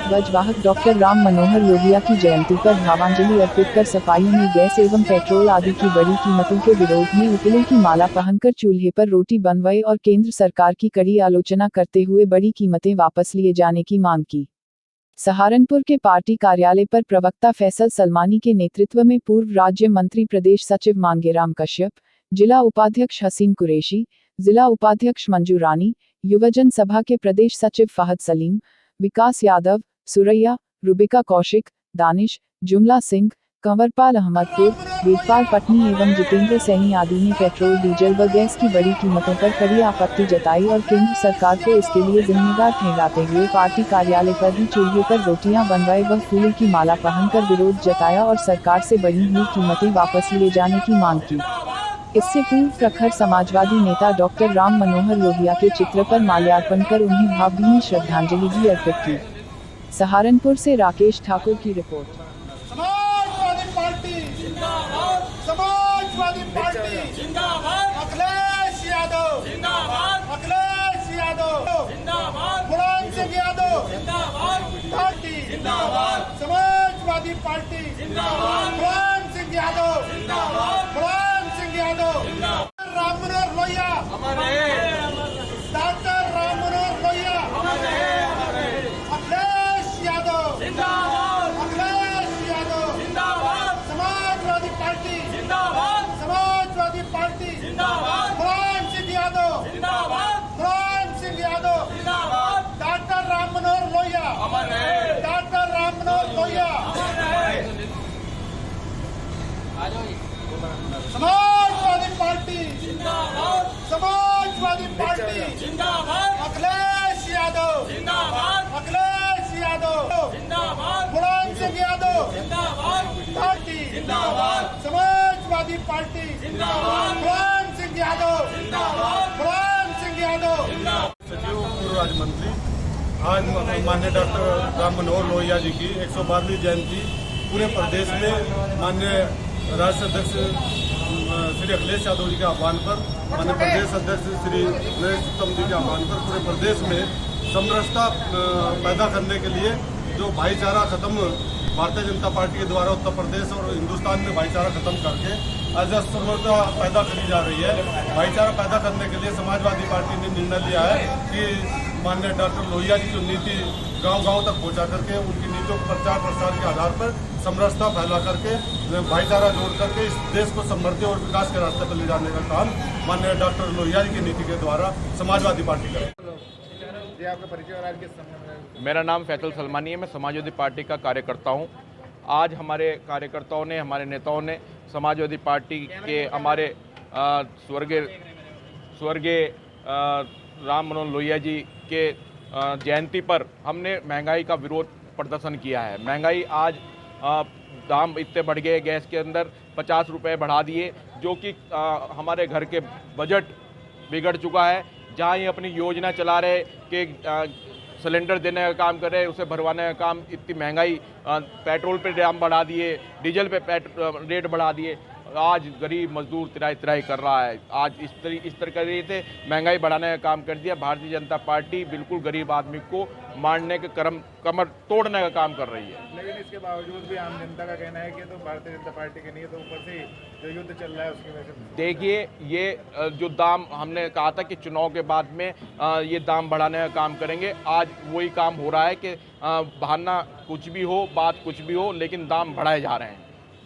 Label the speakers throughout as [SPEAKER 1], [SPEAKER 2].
[SPEAKER 1] ध्वजवाहक डॉक्टर राम मनोहर लोहिया की जयंती पर भावांजलि अर्पित कर सफाइयों में गैस एवं पेट्रोल आदि की बड़ी कीमतों के विरोध में उपलों की माला पहनकर चूल्हे पर रोटी बनवाई और केंद्र सरकार की कड़ी आलोचना करते हुए बड़ी कीमतें वापस लिए जाने की मांग की। सहारनपुर के पार्टी कार्यालय पर प्रवक्ता फैसल सलमानी के नेतृत्व में पूर्व राज्य मंत्री प्रदेश सचिव मांगेराम कश्यप, जिला उपाध्यक्ष हसीन कुरैशी, जिला उपाध्यक्ष मंजू रानी, युवजन सभा के प्रदेश सचिव फहद सलीम, विकास यादव, सुरैया, रुबिका कौशिक, दानिश, जुमला सिंह, कंवरपाल अहमदपुर, वेदपाल पटनी एवं जितेंद्र सैनी आदि ने पेट्रोल डीजल व गैस की बड़ी कीमतों पर कड़ी आपत्ति जताई और केंद्र सरकार को इसके लिए जिम्मेदार ठहराते हुए पार्टी कार्यालय पर ही चूल्हे पर रोटियां बनवाई व फूलों की माला पहनकर विरोध जताया और सरकार से बढ़ी हुई कीमतें वापस लिए जाने की मांग की। इससे पूर्व प्रखर समाजवादी नेता डॉक्टर राम मनोहर लोहिया के चित्र पर माल्यार्पण कर उन्हें भावभीनी श्रद्धांजलि भी अर्पित की। सहारनपुर से राकेश ठाकुर की रिपोर्ट।
[SPEAKER 2] समाजवादी पार्टी जिंदाबाद, समाजवादी पार्टी जिंदाबाद, अखिलेश यादव जिंदाबाद, अखिलेश यादव जिंदाबाद, मुलायम सिंह यादव जिंदाबाद, पार्टी जिंदाबाद, समाजवादी पार्टी जिंदाबाद, मुलायम सिंह यादव जिंदाबाद, मुलायम सिंह यादव जिंदाबाद, राम मनोहर लोहिया अमर रहे, डॉक्टर राम मनोहर लोहिया अमर रहे, अखिलेश यादव जिंदाबाद, अखिलेश यादव जिंदाबाद, समाजवादी पार्टी जिंदाबाद, समाजवादी पार्टी जिंदाबाद, मुलायम सिंह यादव जिंदाबाद, मुलायम सिंह यादव जिंदाबाद, डॉक्टर राम मनोहर लोहिया अमर रहे, डॉक्टर राम मनोहर लोहिया अमर रहे, समाजवादी पार्टी जिंदाबाद, समाजवादी पार्टी जिंदाबाद, अखिलेश यादव जिंदाबाद, अखिलेश यादव जिंदाबाद, मुलायम सिंह यादव जिंदाबाद, पार्टी जिंदाबाद, समाजवादी पार्टी जिंदाबाद, मुलायम सिंह यादव जिंदाबाद, मुलायम सिंह यादव जिंदाबाद।
[SPEAKER 3] सचिव पूर्व राज्य मंत्री आज माननीय डॉक्टर राम मनोहर लोहिया जी की 112वीं जयंती पूरे प्रदेश में माननीय राष्ट्रीय अध्यक्ष श्री अखिलेश यादव जी के आह्वान पर, माननीय प्रदेश अध्यक्ष श्री नरेश उत्तम जी के आह्वान पर पूरे प्रदेश में समरसता पैदा करने के लिए जो भाईचारा खत्म भारतीय जनता पार्टी के द्वारा उत्तर प्रदेश और हिंदुस्तान में भाईचारा खत्म करके आज समरसता पैदा करी जा रही है। भाईचारा पैदा करने के लिए समाजवादी पार्टी ने निर्णय लिया है कि माननीय डॉक्टर लोहिया जी की नीति गांव-गांव तक पहुंचा करके उनकी नीतियों को प्रचार प्रसार के आधार पर समरसता फैला करके भाईचारा जोड़ करके इस देश को समृद्धि और विकास के रास्ते पर ले जाने का काम माननीय डॉक्टर लोहिया जी की नीति के द्वारा समाजवादी पार्टी करे।
[SPEAKER 4] मेरा नाम फैसल सलमानी है, मैं समाजवादी पार्टी का कार्यकर्ता हूं। आज हमारे कार्यकर्ताओं ने, हमारे नेताओं ने समाजवादी पार्टी के हमारे स्वर्गीय राम मनोहर लोहिया जी के जयंती पर हमने महंगाई का विरोध प्रदर्शन किया है। महंगाई आज दाम इतने बढ़ गए, गैस के अंदर 50 रुपये बढ़ा दिए, जो कि हमारे घर के बजट बिगड़ चुका है। जहाँ ये अपनी योजना चला रहे कि सिलेंडर देने का काम कर रहे, उसे भरवाने का काम, इतनी महंगाई, पेट्रोल पे दाम बढ़ा दिए, डीजल पे रेट बढ़ा दिए। आज गरीब मजदूर तिराई कर रहा है। आज इस तरीके से महंगाई बढ़ाने का काम कर दिया। भारतीय जनता पार्टी बिल्कुल गरीब आदमी को मारने के कमर तोड़ने का काम कर रही है।
[SPEAKER 2] लेकिन इसके बावजूद भी आम जनता का कहना है कि तो भारतीय जनता पार्टी के नहीं, तो ऊपर से जो युद्ध चल रहा है उसकी वजह से।
[SPEAKER 4] देखिए, ये जो दाम हमने कहा था कि चुनाव के बाद में ये दाम बढ़ाने का काम करेंगे, आज वही काम हो रहा है कि बहाना कुछ भी हो, बात कुछ भी हो, लेकिन दाम बढ़ाए जा रहे हैं।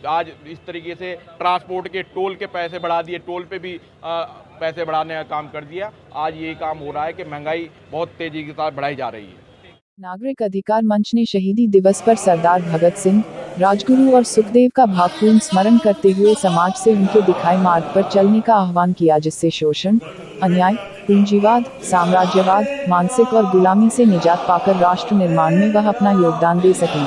[SPEAKER 4] आज इस तरीके से ट्रांसपोर्ट के टोल के पैसे बढ़ा दिए, टोल पे भी पैसे बढ़ाने का काम कर दिया। आज ये काम हो रहा है कि महंगाई बहुत तेजी के साथ बढ़ाई जा रही है।
[SPEAKER 1] नागरिक अधिकार मंच ने शहीदी दिवस पर सरदार भगत सिंह, राजगुरु और सुखदेव का भावपूर्ण स्मरण करते हुए समाज से उनके दिखाए मार्ग पर चलने का आह्वान किया, जिससे शोषण, अन्याय, पूंजीवाद, साम्राज्यवाद, मानसिक और गुलामी से निजात पाकर राष्ट्र निर्माण में वह अपना योगदान दे सकें।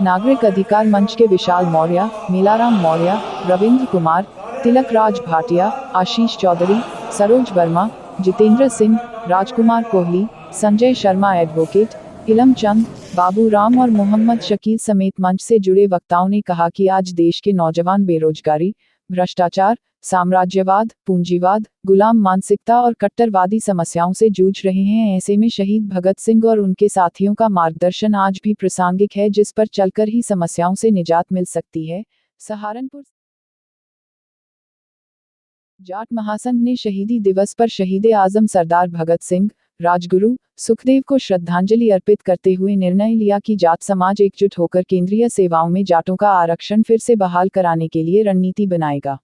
[SPEAKER 1] नागरिक अधिकार मंच के विशाल मौर्य, मेलाराम मौर्य, रविंद्र कुमार, तिलक राज भाटिया, आशीष चौधरी, सरोज वर्मा, जितेंद्र सिंह, राजकुमार कोहली, संजय शर्मा एडवोकेट, इलम चंद, बाबू राम और मोहम्मद शकील समेत मंच से जुड़े वक्ताओं ने कहा कि आज देश के नौजवान बेरोजगारी, भ्रष्टाचार, साम्राज्यवाद, पूंजीवाद, गुलाम मानसिकता और कट्टरवादी समस्याओं से जूझ रहे हैं। ऐसे में शहीद भगत सिंह और उनके साथियों का मार्गदर्शन आज भी प्रासंगिक है, जिस पर चलकर ही समस्याओं से निजात मिल सकती है। सहारनपुर जाट महासंघ ने शहीदी दिवस पर शहीद आजम सरदार भगत सिंह, राजगुरु, सुखदेव को श्रद्धांजलि अर्पित करते हुए निर्णय लिया कि जाट समाज एकजुट होकर केंद्रीय सेवाओं में जाटों का आरक्षण फिर से बहाल कराने के लिए रणनीति बनाएगा,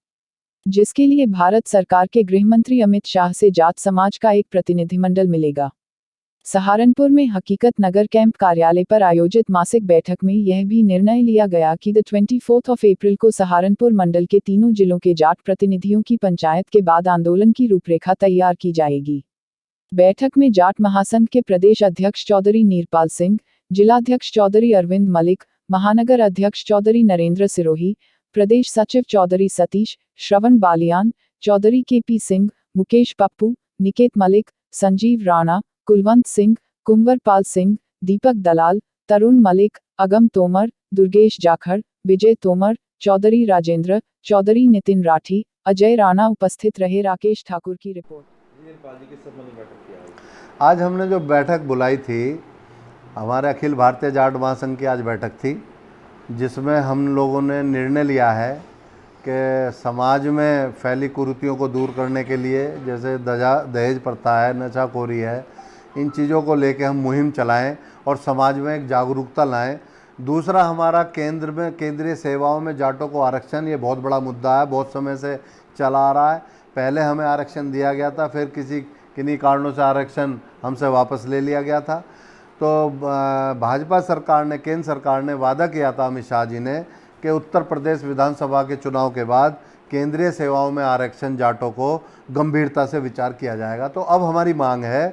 [SPEAKER 1] जिसके लिए भारत सरकार के गृह मंत्री अमित शाह से जाट समाज का एक प्रतिनिधिमंडल मिलेगा। सहारनपुर में हकीकत नगर कैंप कार्यालय पर आयोजित मासिक बैठक में यह भी निर्णय लिया गया कि 24 अप्रैल को सहारनपुर मंडल के तीनों जिलों के जाट प्रतिनिधियों की पंचायत के बाद आंदोलन की रूपरेखा तैयार की जाएगी। बैठक में जाट महासंघ के प्रदेश अध्यक्ष चौधरी नीरपाल सिंह, जिलाध्यक्ष चौधरी अरविंद मलिक, महानगर अध्यक्ष चौधरी नरेंद्र सिरोही, प्रदेश सचिव चौधरी सतीश, श्रवण बालियान, चौधरी KP सिंह, मुकेश पप्पू, निकेत मलिक, संजीव राणा, कुलवंत सिंह, कुंवरपाल सिंह, दीपक दलाल, तरुण मलिक, अगम तोमर, दुर्गेश जाखड़, विजय तोमर, चौधरी राजेंद्र, चौधरी नितिन राठी, अजय राणा उपस्थित रहे। राकेश ठाकुर की रिपोर्ट।
[SPEAKER 5] आज हमने जो बैठक बुलाई थी, हमारे अखिल भारतीय जाट महासंघ की आज बैठक थी, जिसमें हम लोगों ने निर्णय लिया है कि समाज में फैली कुरीतियों को दूर करने के लिए, जैसे दहेज प्रथा है, नशाखोरी है, इन चीज़ों को लेके हम मुहिम चलाएं और समाज में एक जागरूकता लाएं। दूसरा, हमारा केंद्र में केंद्रीय सेवाओं में जाटों को आरक्षण, ये बहुत बड़ा मुद्दा है, बहुत समय से चला आ रहा है। पहले हमें आरक्षण दिया गया था, फिर किन्हीं कारणों से आरक्षण हमसे वापस ले लिया गया था। तो भाजपा सरकार ने, केंद्र सरकार ने वादा किया था अमित शाह जी ने कि उत्तर प्रदेश विधानसभा के चुनाव के बाद केंद्रीय सेवाओं में आरक्षण जाटों को गंभीरता से विचार किया जाएगा। तो अब हमारी मांग है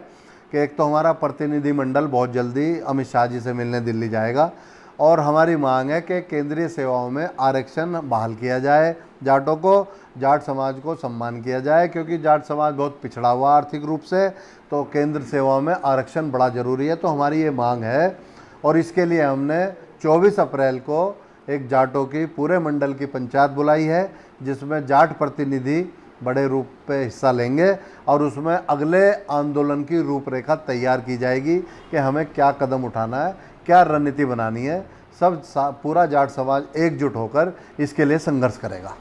[SPEAKER 5] कि एक तो हमारा प्रतिनिधिमंडल बहुत जल्दी अमित शाह जी से मिलने दिल्ली जाएगा, और हमारी मांग है कि केंद्रीय सेवाओं में आरक्षण बहाल किया जाए, जाटों को, जाट समाज को सम्मान किया जाए, क्योंकि जाट समाज बहुत पिछड़ा हुआ आर्थिक रूप से, तो केंद्र सेवाओं में आरक्षण बड़ा ज़रूरी है। तो हमारी ये मांग है, और इसके लिए हमने 24 अप्रैल को एक जाटों की पूरे मंडल की पंचायत बुलाई है, जिसमें जाट प्रतिनिधि बड़े रूप पे हिस्सा लेंगे, और उसमें अगले आंदोलन की रूपरेखा तैयार की जाएगी कि हमें क्या कदम उठाना है, क्या रणनीति बनानी है। पूरा जाट समाज एकजुट होकर इसके लिए संघर्ष करेगा।